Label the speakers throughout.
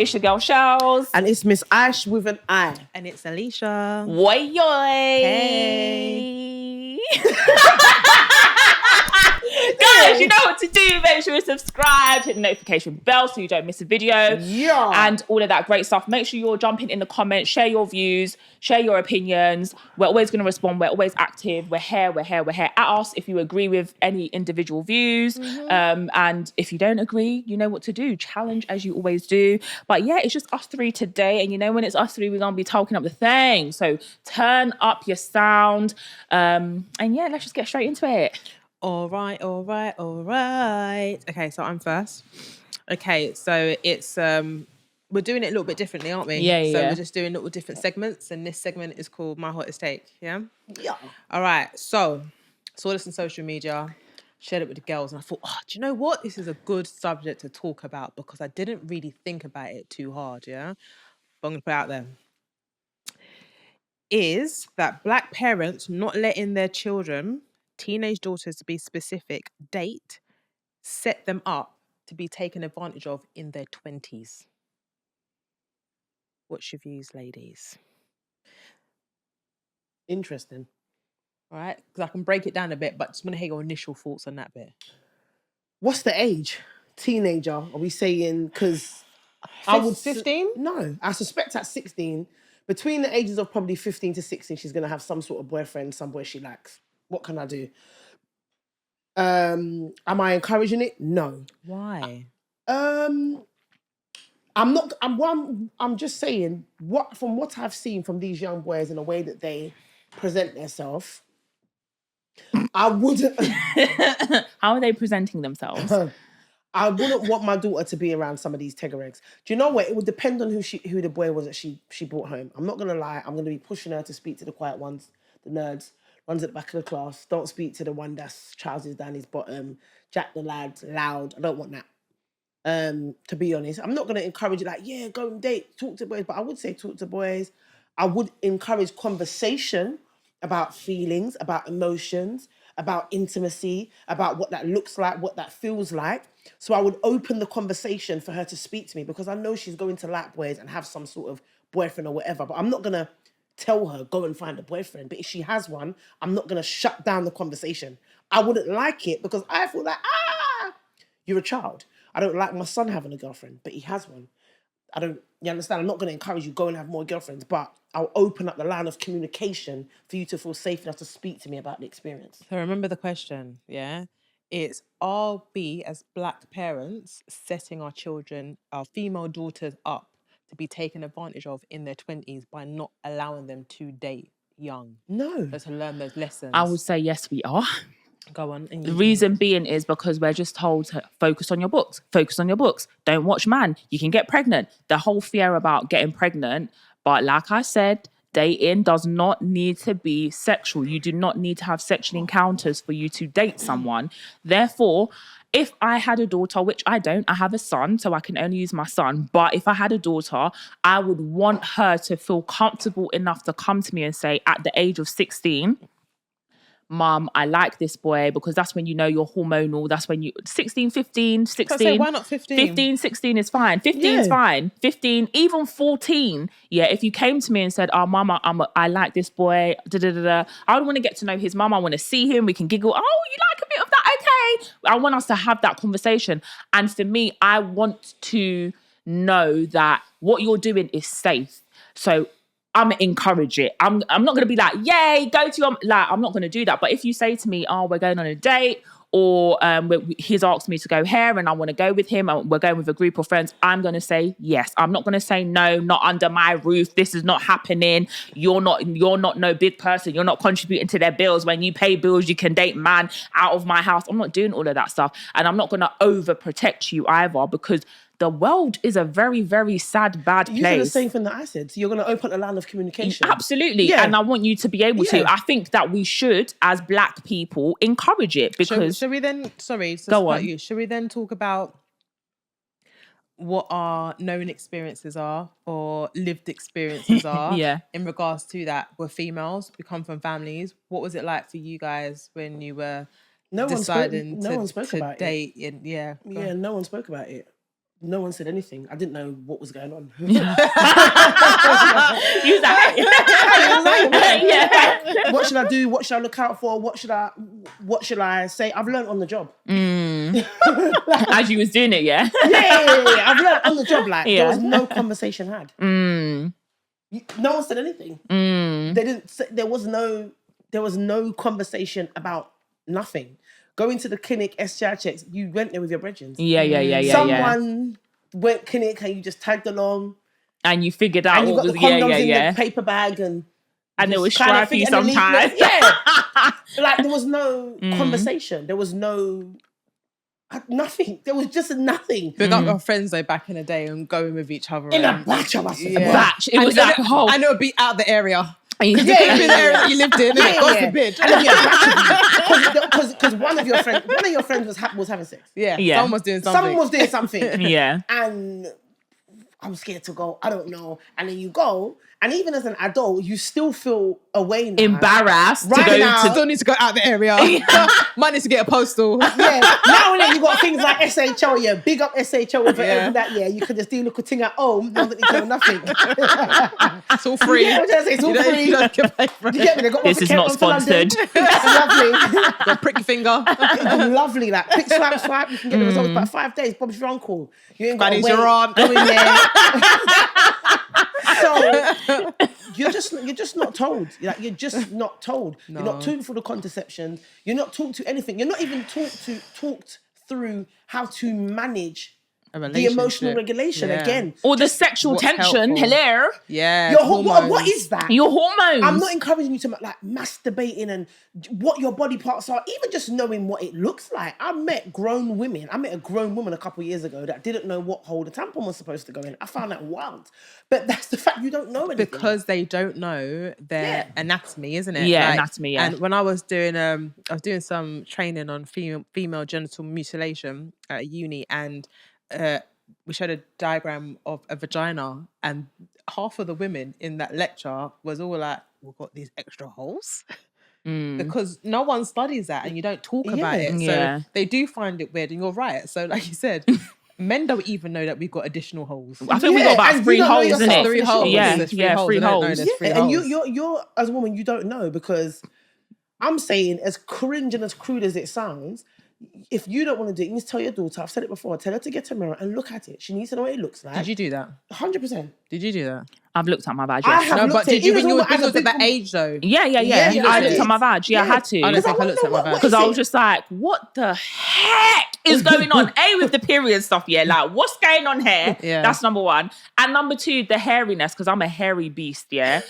Speaker 1: It's your girl, Shells.
Speaker 2: And it's Miss Ash with an I.
Speaker 3: And it's Alicia.
Speaker 1: Woy yoy.
Speaker 3: Hey.
Speaker 1: Guys, you know what to do. Make sure you subscribe, hit the notification bell so you don't miss a video.
Speaker 2: Yeah.
Speaker 1: And all of that great stuff. Make sure you're jumping in the comments, share your views, share your opinions. We're always going to respond. We're always active. We're here. At us if you agree with any individual views. And if you don't agree, you know what to do. Challenge as you always do. But yeah, it's just us three today. And you know when it's us three, we're going to be talking up the thing. So turn up your sound. And yeah, let's just get straight into it.
Speaker 3: All right. Okay, so I'm first. Okay, so it's we're doing it a little bit differently, aren't we?
Speaker 1: Yeah.
Speaker 3: So we're just doing little different segments, and this segment is called My Hottest Take. Yeah.
Speaker 2: Yeah.
Speaker 3: All right. So saw this on social media, shared it with the girls, and I thought, do you know what? This is a good subject to talk about because I didn't really think about it too hard. Yeah. But I'm gonna put it out there. Is that black parents not letting their children, teenage daughters to be specific, date, set them up to be taken advantage of in their 20s? What's your views, ladies?
Speaker 2: Interesting.
Speaker 3: All right, because I can break it down a bit, but just want to hear your initial thoughts on that bit.
Speaker 2: What's the age? Teenager? Are we saying? Because
Speaker 3: 15?
Speaker 2: No, I suspect at 16, between the ages of probably 15 to 16, she's going to have some sort of boyfriend, some boy she likes. What can I do? Am I encouraging it? No.
Speaker 3: Why?
Speaker 2: I'm just saying, from what I've seen from these young boys and the way that they present themselves, I wouldn't.
Speaker 1: How are they presenting themselves?
Speaker 2: I wouldn't want my daughter to be around some of these Tegger eggs. Do you know what? It would depend on who the boy was that she brought home. I'm not gonna lie. I'm gonna be pushing her to speak to the quiet ones, the nerds, ones at the back of the class. Don't speak to the one that's trousers down his bottom, Jack the lad, loud. I don't want that. To be honest, I'm not gonna encourage it like, yeah, go and date, talk to boys. But I would say talk to boys. I would encourage conversation about feelings, about emotions, about intimacy, about what that looks like, what that feels like. So I would open the conversation for her to speak to me because I know she's going to like boys and have some sort of boyfriend or whatever. But I'm not going to tell her, go and find a boyfriend. But if she has one, I'm not going to shut down the conversation. I wouldn't like it because I feel like, you're a child. I don't like my son having a girlfriend, but he has one. You understand? I'm not going to encourage you, go and have more girlfriends, but I'll open up the line of communication for you to feel safe enough to speak to me about the experience.
Speaker 3: So remember the question, yeah? It's, are we as black parents setting our children, our female daughters up to be taken advantage of in their 20s by not allowing them to date young?
Speaker 2: No.
Speaker 3: But to learn those lessons.
Speaker 1: I would say yes, we are.
Speaker 3: Go on.
Speaker 1: The reason being is because we're just told to focus on your books. Don't watch man. You can get pregnant. The whole fear about getting pregnant. But like I said, dating does not need to be sexual. You do not need to have sexual encounters for you to date someone. Therefore, if I had a daughter, which I don't, I have a son, so I can only use my son. But if I had a daughter, I would want her to feel comfortable enough to come to me and say, at the age of 16, Mum, I like this boy, because that's when you know you're hormonal. That's when you 16, 15, 16.
Speaker 3: Say, why not 15?
Speaker 1: 15, 16 is fine. 15 is fine. 15, even 14. Yeah, if you came to me and said, oh, Mama, I like this boy, I would want to get to know his mum. I want to see him. We can giggle. Oh, you like a bit of that? Okay. I want us to have that conversation. And for me, I want to know that what you're doing is safe. So I'm encourage it. I'm not going to be like, yay, go to your... Like, I'm not going to do that. But if you say to me, oh, we're going on a date, or he's asked me to go here and I want to go with him, and we're going with a group of friends, I'm going to say yes. I'm not going to say no, not under my roof. This is not happening. You're not no big person. You're not contributing to their bills. When you pay bills, you can date man out of my house. I'm not doing all of that stuff. And I'm not going to overprotect you either, because the world is a very, very sad, bad place.
Speaker 2: You said the same thing that I said. So you're going to open a line of communication.
Speaker 1: Absolutely. Yeah. And I want you to be able to. I think that we should, as black people, encourage it, because...
Speaker 3: Should we then... Sorry.
Speaker 1: Go on.
Speaker 3: Should we then talk about what our known experiences are or lived experiences are in regards to that? We're females. We come from families. What was it like for you guys when you were deciding to date?
Speaker 2: about
Speaker 3: date?
Speaker 2: it.
Speaker 3: Yeah.
Speaker 2: No one spoke about it. no one said anything. I didn't know what was going on.
Speaker 1: You was like,
Speaker 2: yeah. What should I do? What should I look out for? What should I say? I've learned on the job.
Speaker 1: As you was doing it, yeah.
Speaker 2: Yeah. I've learned on the job. Like there was no conversation had. No one said anything. They didn't. There was no conversation about nothing. Going to the clinic, STI checks. You went there with your brethren.
Speaker 1: Yeah.
Speaker 2: Someone went clinic and you just tagged along.
Speaker 1: And you figured out
Speaker 2: and you
Speaker 1: what
Speaker 2: got
Speaker 1: was
Speaker 2: the condoms in the paper bag and
Speaker 1: it was stripy sometimes.
Speaker 2: Yeah. Like there was no conversation. There was no nothing. There was just nothing.
Speaker 3: Big up our friends though back in the day and going with each other.
Speaker 2: In a batch of us.
Speaker 3: Yeah.
Speaker 1: Batch. It was like a whole...
Speaker 3: And it would be out the area.
Speaker 2: Yeah,
Speaker 3: the area that you lived in. God forbid.
Speaker 2: Because one of your friends was having sex.
Speaker 3: Yeah. Someone was doing something.
Speaker 2: Someone was doing something.
Speaker 1: Yeah.
Speaker 2: And I'm scared to go. I don't know. And then you go, and even as an adult, you still feel away now.
Speaker 1: Embarrassed
Speaker 2: right
Speaker 1: to go
Speaker 2: now,
Speaker 3: Still need to go out the area. Might need to get a postal.
Speaker 2: Yeah. Now and then you got things like SHO. Yeah. Big up SHO for that. Yeah. You could just do a little thing at home. Now that you do nothing.
Speaker 3: It's all free.
Speaker 2: Yeah, it's all free.
Speaker 3: You don't get paid for it.
Speaker 2: You get me? They got
Speaker 1: This is not sponsored.
Speaker 2: Lovely.
Speaker 3: Got prick your finger.
Speaker 2: Lovely. Like pick, swipe. You can get the results in about 5 days. Bob's your uncle. You ain't got to
Speaker 3: Granny's
Speaker 2: wait.
Speaker 3: your aunt.
Speaker 2: Go in there. So you're just not told. You're just not told. No. You're not taught for the contraception. You're not taught to anything. You're not even talked through how to manage the emotional regulation again.
Speaker 1: Or the sexual tension.
Speaker 3: Helpful.
Speaker 1: Hello.
Speaker 3: Yeah.
Speaker 2: What is that?
Speaker 1: Your hormones.
Speaker 2: I'm not encouraging you to like masturbating and what your body parts are, even just knowing what it looks like. I met a grown woman a couple of years ago that didn't know what hole the tampon was supposed to go in. I found that wild. But that's the fact, you don't know anything.
Speaker 3: Because they don't know their anatomy, isn't it?
Speaker 1: Yeah, anatomy, yeah.
Speaker 3: And when I was doing some training on female genital mutilation at uni, and we showed a diagram of a vagina, and half of the women in that lecture was all like, we've got these extra holes. Because no one studies that and you don't talk about it. So they do find it weird, and you're right. So like you said, men don't even know that we've got additional holes.
Speaker 1: I think we've got about 3 holes, isn't it?
Speaker 3: 3 holes.
Speaker 1: Yeah,
Speaker 3: There's 3
Speaker 1: 3
Speaker 3: holes.
Speaker 1: holes.
Speaker 2: And you're as a woman, you don't know, because I'm saying, as cringe and as crude as it sounds, if you don't want to do it, you need to tell your daughter, I've said it before, tell her to get a mirror and look at it. She needs to know what it looks like.
Speaker 3: Did you do that?
Speaker 2: 100%.
Speaker 3: Did you do that?
Speaker 1: I've looked at my badge.
Speaker 2: I
Speaker 1: Yes.
Speaker 2: have
Speaker 3: No, but did you when you was at that age though?
Speaker 1: Yeah.
Speaker 2: Yeah,
Speaker 1: I looked at my badge. Yeah, I had to.
Speaker 3: I don't think I looked at my badge.
Speaker 1: Because I was just like, what the heck is going on? With the period stuff, like, what's going on here?
Speaker 3: Yeah.
Speaker 1: That's number 1. And number 2, the hairiness, because I'm a hairy beast, the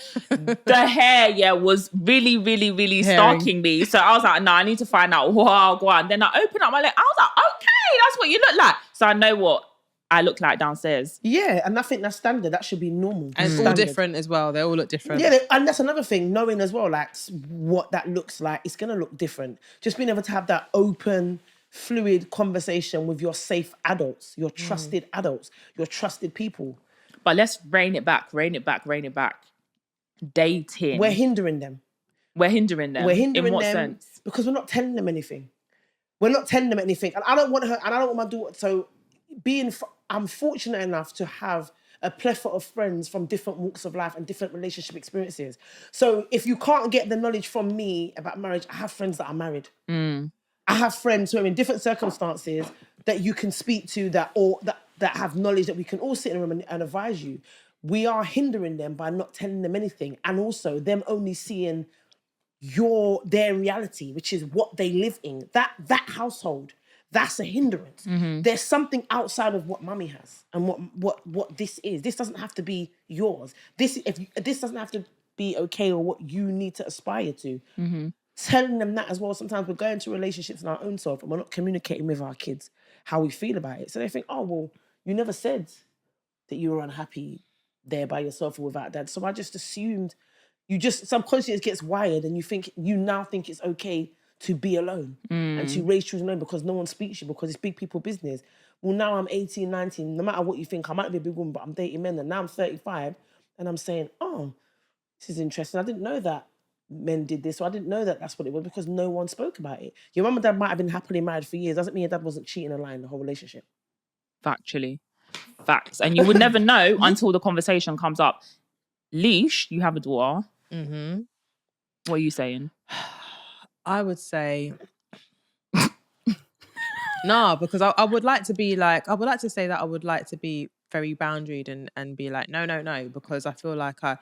Speaker 1: hair, was really, really, really stalking me. So I was like, no, I need to find out. Wow, go on. Then I opened up my leg. I was like, okay, that's what you look like. So I know what I look like downstairs.
Speaker 2: Yeah, and I think that's standard. That should be normal.
Speaker 3: And it's all different as well. They all look different.
Speaker 2: Yeah, and that's another thing, knowing as well, like, what that looks like, it's going to look different. Just being able to have that open, fluid conversation with your safe adults, your trusted adults, your trusted people.
Speaker 1: But let's rein it back. Dating.
Speaker 2: We're hindering them.
Speaker 1: In what sense?
Speaker 2: Because we're not telling them anything. And I don't want her, and I don't want my daughter. So I'm fortunate enough to have a plethora of friends from different walks of life and different relationship experiences. So if you can't get the knowledge from me about marriage, I have friends that are married. I have friends who are in different circumstances that you can speak to that have knowledge that we can all sit in a room and advise you. We are hindering them by not telling them anything, and also them only seeing their reality, which is what they live in. That household. That's a hindrance. There's something outside of what mummy has and what this is. This doesn't have to be yours. This doesn't have to be okay or what you need to aspire to. Telling them that as well. Sometimes we're going to relationships in our own self and we're not communicating with our kids how we feel about it. So they think, oh, well, you never said that you were unhappy there by yourself or without dad. So I just assumed subconsciously it gets wired and you now think it's okay to be alone and to raise children alone because no one speaks to you, because it's big people business. Well, now I'm 18, 19, no matter what you think, I might be a big woman, but I'm dating men, and now I'm 35 and I'm saying, oh, this is interesting. I didn't know that men did this, or I didn't know that that's what it was, because no one spoke about it. Your mum and dad might have been happily married for years. Doesn't mean your dad wasn't cheating and lying the whole relationship.
Speaker 1: Factually. Facts. And you would never know until the conversation comes up. Leash, you have a daughter.
Speaker 3: Mm-hmm.
Speaker 1: What are you saying?
Speaker 3: I would say no, because I would like to be like, I would like to say that I would like to be very boundaried and be like, no, because I feel like I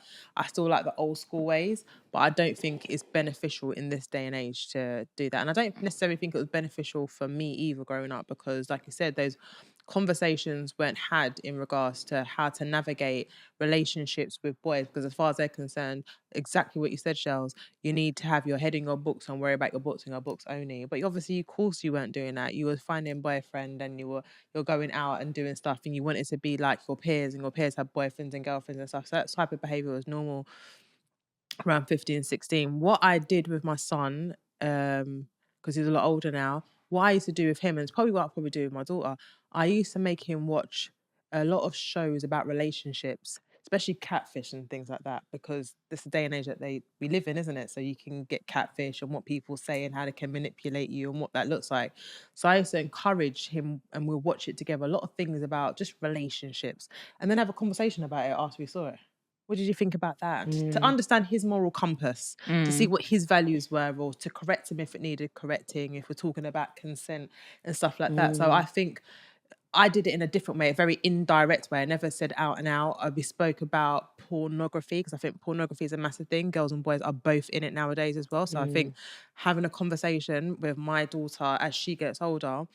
Speaker 3: still like the old school ways, but I don't think it's beneficial in this day and age to do that. And I don't necessarily think it was beneficial for me either growing up, because like you said, those conversations weren't had in regards to how to navigate relationships with boys, because as far as they're concerned, exactly what you said, Shells, you need to have your head in your books and worry about your books and your books only. But obviously, of course, you weren't doing that. You were finding a boyfriend and you're going out and doing stuff, and you wanted to be like your peers, and your peers had boyfriends and girlfriends and stuff. So that type of behavior was normal around 15, 16. What I did with my son, because he's a lot older now, what I used to do with him, and it's probably what I'll probably do with my daughter, I used to make him watch a lot of shows about relationships, especially catfish and things like that, because this is the day and age that we live in, isn't it? So you can get catfish and what people say and how they can manipulate you and what that looks like. So I used to encourage him, and we'll watch it together, a lot of things about just relationships, and then have a conversation about it after we saw it. What did you think about that? To understand his moral compass, to see what his values were, or to correct him if it needed correcting, if we're talking about consent and stuff like that. So I think I did it in a different way, a very indirect way. I never said out and out. We spoke about pornography, because I think pornography is a massive thing. Girls and boys are both in it nowadays as well. So I think having a conversation with my daughter as she gets older,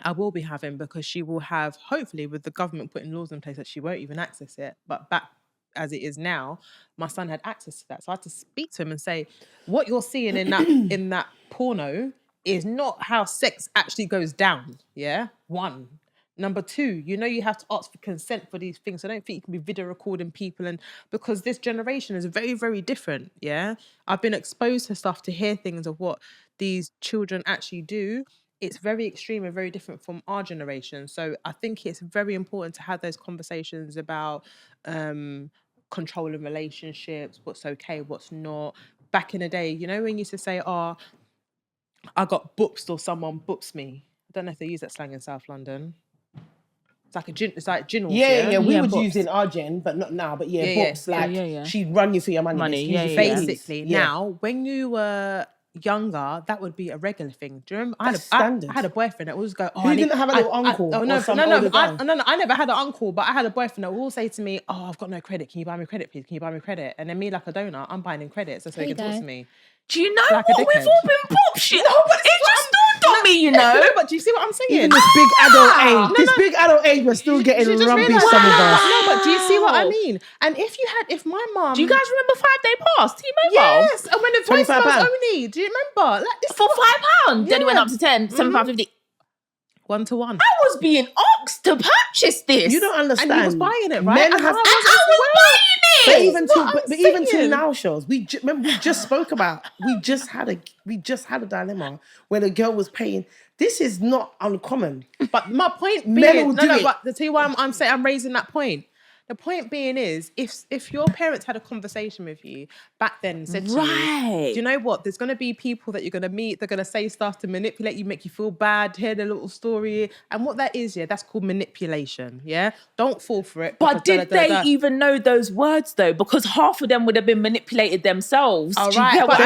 Speaker 3: I will be having, because she will have, hopefully with the government putting laws in place, that she won't even access it. But back as it is now, my son had access to that. So I had to speak to him and say, what you're seeing in that porno is not how sex actually goes down. Yeah. 1. Number 2, you have to ask for consent for these things. So I don't think you can be video recording people, and because this generation is very, very different. Yeah. I've been exposed to stuff, to hear things of what these children actually do. It's very extreme and very different from our generation. So I think it's very important to have those conversations about controlling relationships, what's okay, what's not. Back in the day, when you used to say, I got boopsed or someone boops me. I don't know if they use that slang in South London. It's like it's like gin.
Speaker 2: Yeah. We would
Speaker 1: bops.
Speaker 2: use in our gen, but not now. But boops, like she'd run you for your money.
Speaker 3: Basically, now when you were younger, that would be a regular thing. Do you remember? I had a boyfriend that always go,
Speaker 2: Who didn't have a little uncle?
Speaker 3: No, I never had an uncle, but I had a boyfriend that would always say to me, I've got no credit. Can you buy me credit, please? Can you buy me credit? And then me, like a donut, I'm buying him credit so he can talk to me.
Speaker 1: Do you know
Speaker 3: like
Speaker 1: what? We've all been pop shit. It just dawned on me,
Speaker 3: No, but do you see what I'm saying?
Speaker 2: Even this big adult age, we're still getting rubbish, some of us.
Speaker 3: No, but do you see what I mean? And if my mum...
Speaker 1: Do you guys remember 5-day pass, T-Mobile?
Speaker 3: Yes, and when the voice was only, do you remember? Like this
Speaker 1: for £5. Then it went up to 10, £7.50.
Speaker 3: 1-to-1.
Speaker 1: I was being asked to purchase this.
Speaker 2: You don't understand.
Speaker 3: And he was buying it, right?
Speaker 2: Men
Speaker 3: and
Speaker 2: have...
Speaker 1: I was buying it.
Speaker 2: But even till now, shows we just spoke about. We just had a dilemma where the girl was paying. This is not uncommon.
Speaker 3: But my point being,
Speaker 2: men will do it.
Speaker 3: But to tell you why I'm saying I'm raising that point. The point being is, if your parents had a conversation with you back then and said to you, do you know what? There's going to be people that you're going to meet. They're going to say stuff to manipulate you, make you feel bad, hear their little story. And what that is, that's called manipulation, yeah? Don't fall for it.
Speaker 1: But did they even know those words, though? Because half of them would have been manipulated themselves.
Speaker 3: All right.
Speaker 2: But
Speaker 3: you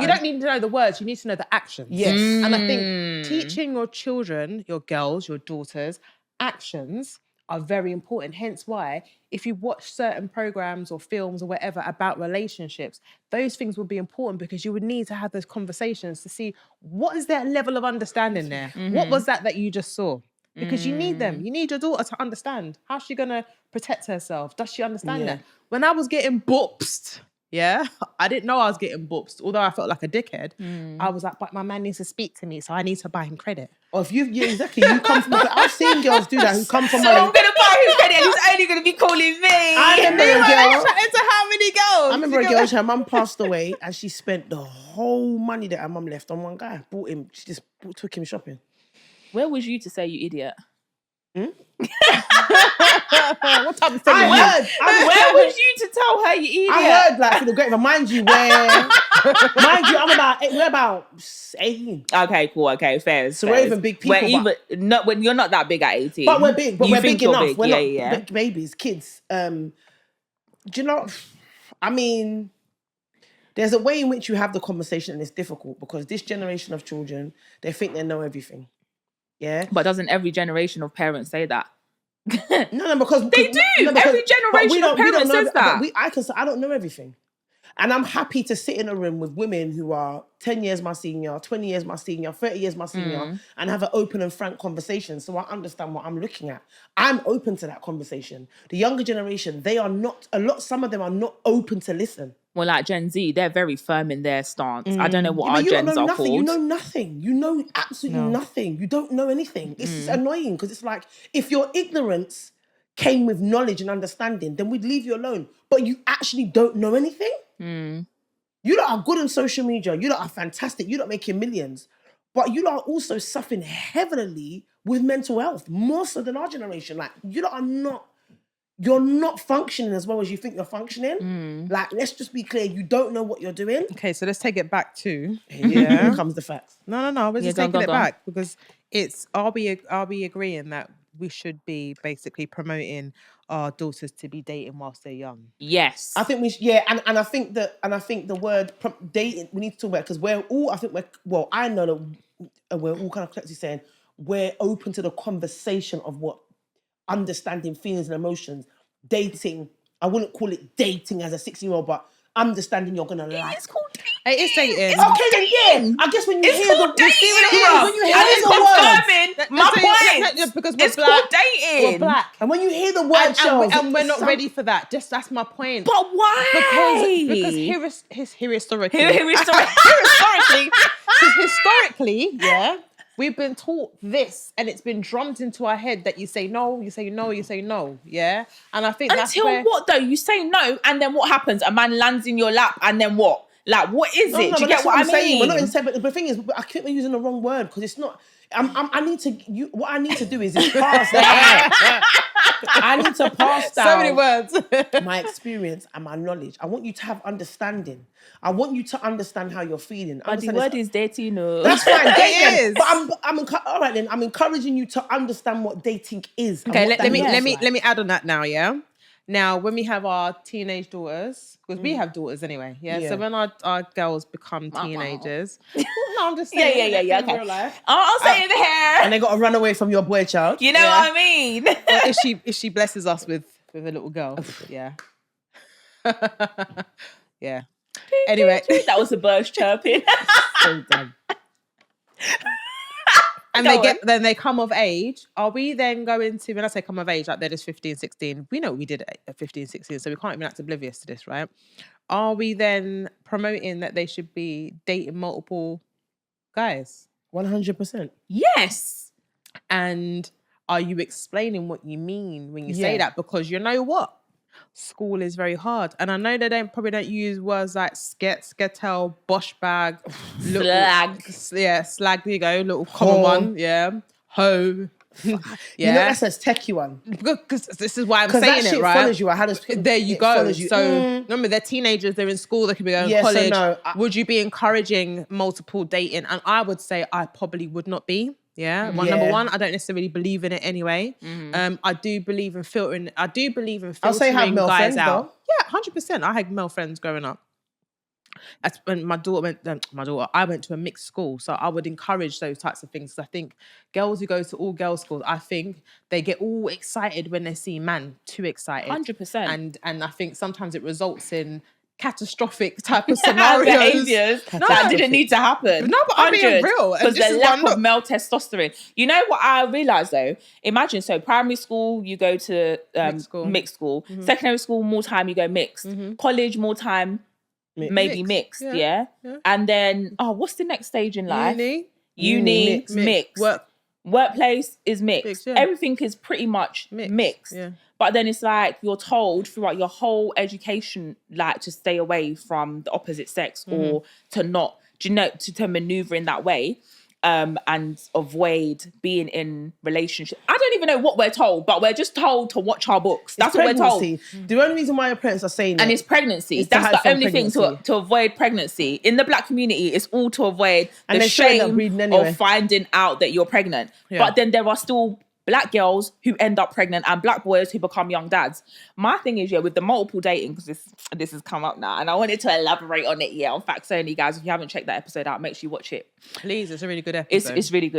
Speaker 3: don't need to know the words. You need to know the actions.
Speaker 2: Yes.
Speaker 3: And I think teaching your children, your girls, your daughters, actions are very important. Hence why, if you watch certain programs or films or whatever about relationships, those things will be important, because you would need to have those conversations to see what is their level of understanding there. What was that you just saw? Because you need them. You need your daughter to understand. How's she going to protect herself? Does she understand that? When I was getting boopsed, I didn't know I was getting boopsed, although I felt like a dickhead. I was like, but my man needs to speak to me, so I need to buy him credit.
Speaker 2: Or if exactly, you come from... I've seen girls do that who come from...
Speaker 1: So I'm going to buy him credit and he's only going to be calling me.
Speaker 2: I remember a girl...
Speaker 3: Into how many girls?
Speaker 2: I remember a girl, her mum passed away and she spent the whole money that her mum left on one guy. She just took him shopping.
Speaker 1: Where was you to say, you idiot?
Speaker 3: What type of thing?
Speaker 2: Where
Speaker 1: was you to tell her, you idiot?
Speaker 2: I heard, like, for the great, mind you, where Mind you, we're about 18.
Speaker 1: Okay, cool. Okay, fair.
Speaker 2: So we're even big people.
Speaker 1: When you're not that big at 18.
Speaker 2: But we're big. But
Speaker 1: You
Speaker 2: we're
Speaker 1: think
Speaker 2: big
Speaker 1: you're
Speaker 2: enough.
Speaker 1: big.
Speaker 2: We're
Speaker 1: Yeah,
Speaker 2: not big babies, kids. Do you know? I mean, there's a way in which you have the conversation, and it's difficult because this generation of children, they think they know everything. Yeah.
Speaker 1: But doesn't every generation of parents say that?
Speaker 2: No, because
Speaker 1: they do. Every generation of parents says that.
Speaker 2: I don't know everything. And I'm happy to sit in a room with women who are 10 years my senior, 20 years my senior, 30 years my senior, and have an open and frank conversation so I understand what I'm looking at. I'm open to that conversation. The younger generation, they are not, some of them are not open to listen.
Speaker 1: Well, like Gen Z, they're very firm in their stance. I don't know what our gens are called.
Speaker 2: You know nothing. You know absolutely nothing. You don't know anything. It's annoying because it's like, if your ignorance came with knowledge and understanding, then we'd leave you alone. But you actually don't know anything. You lot are good on social media. You lot are fantastic. You lot making millions. But you lot are also suffering heavily with mental health, more so than our generation. Like, you lot are not, you're not functioning as well as you think you're functioning. Like, let's just be clear. You don't know what you're doing.
Speaker 3: Okay, so let's take it back to...
Speaker 2: Here comes the facts.
Speaker 3: No. We're just taking it back because it's... Are we agreeing that we should be basically promoting our daughters to be dating whilst they're young?
Speaker 1: Yes.
Speaker 2: I think we should, and I think the word dating, we need to talk about it because we're all, I know that we're all kind of collectively saying we're open to the conversation of what understanding feelings and emotions, dating. I wouldn't call it dating as a 16-year-old, but understanding you're gonna like.
Speaker 1: It's called dating.
Speaker 3: It is dating.
Speaker 2: Okay, then I guess when you hear the
Speaker 1: dating,
Speaker 2: when you hear the word,
Speaker 1: my point.
Speaker 3: Because we're
Speaker 1: It's
Speaker 3: black,
Speaker 1: called dating.
Speaker 3: we're black,
Speaker 2: and when you hear the word,
Speaker 3: and we're not ready for that. That's my point.
Speaker 1: But why?
Speaker 3: Because historically, yeah, we've been taught this, and it's been drummed into our head that you say no, you say no, you say no, yeah. And I think that's where...
Speaker 1: what though? You say no, and then what happens? A man lands in your lap, and then what? Like, what is it? Do you get what I mean?
Speaker 2: Saying. We're not in but the thing is, I think we're using the wrong word because it's not. What I need to do is pass that. I need to pass down
Speaker 3: so many words.
Speaker 2: my experience and my knowledge. I want you to have understanding. I want you to understand how you're feeling.
Speaker 1: But the word is dating, no.
Speaker 2: That's fine.
Speaker 3: It is.
Speaker 2: But all right then. I'm encouraging you to understand what dating is.
Speaker 3: Okay, let me add on that now. Yeah. Now, when we have our teenage daughters, because we have daughters anyway, yeah? So when our girls become teenagers, no, I'm just saying,
Speaker 1: yeah, okay.
Speaker 2: Real life.
Speaker 1: I'll say it here.
Speaker 2: And they got to run away from your boy child.
Speaker 1: You know what I mean?
Speaker 3: Or if she blesses us with a little girl, yeah, yeah. Anyway,
Speaker 1: that was a bird chirping.
Speaker 2: So dumb.
Speaker 3: And then they come of age. Are we then going to, when I say come of age, like they're just 15, 16, we know what we did at 15, 16, so we can't even act oblivious to this, right? Are we then promoting that they should be dating multiple guys?
Speaker 2: 100%.
Speaker 1: Yes.
Speaker 3: And are you explaining what you mean when you say that? Because you know what? School is very hard. And I know they probably don't use words like sketel, bosh bag,
Speaker 1: slag.
Speaker 3: Slag, there you go, little common one, ho.
Speaker 2: You know, that's a techie one.
Speaker 3: Because this is why I'm saying it, right?
Speaker 2: Follows you.
Speaker 3: There you go. So remember, they're teenagers, they're in school, they could be going to college. So would you be encouraging multiple dating? And I would say I probably would not be. Number one, I don't necessarily believe in it anyway. I do believe in filtering.
Speaker 2: I'll say have male
Speaker 3: guys
Speaker 2: friends,
Speaker 3: out.
Speaker 2: though.
Speaker 3: Yeah, 100%. I had male friends growing up. That's when my daughter I went to a mixed school, so I would encourage those types of things. I think girls who go to all girls schools, I think they get all excited when they see man, too excited.
Speaker 1: 100%.
Speaker 3: And I think sometimes it results in catastrophic type of scenarios.
Speaker 1: Behaviours that didn't need to happen.
Speaker 3: No, but I'm being real.
Speaker 1: Because the lack of male testosterone. You know what I realised though? Imagine, so primary school, you go to mixed school. Secondary school, more time, you go mixed. College, more time, maybe mixed, yeah? And then, what's the next stage in life? Uni, mixed. Workplace is mixed. Everything is pretty much mixed. Yeah. But then it's like you're told throughout your whole education, like to stay away from the opposite sex or to not, to maneuver in that way. and avoid being in relationship. I don't even know what we're told, but we're just told to watch our books. That's what we're told.
Speaker 2: The only reason why your parents are saying
Speaker 1: And
Speaker 2: it
Speaker 1: it's pregnancy.
Speaker 2: is to
Speaker 1: That's
Speaker 2: hide
Speaker 1: the
Speaker 2: from
Speaker 1: only thing
Speaker 2: pregnancy.
Speaker 1: to avoid pregnancy. In the black community, it's all to avoid
Speaker 2: And
Speaker 1: the
Speaker 2: they're showing that
Speaker 1: shame
Speaker 2: breeding anyway.
Speaker 1: of finding out that you're pregnant.
Speaker 3: Yeah.
Speaker 1: But then there are still black girls who end up pregnant and black boys who become young dads. My thing is, with the multiple dating, because this has come up now, and I wanted to elaborate on it, on Facts Only, guys. If you haven't checked that episode out, make sure you watch it.
Speaker 3: Please, it's a really good episode.
Speaker 1: It's really good.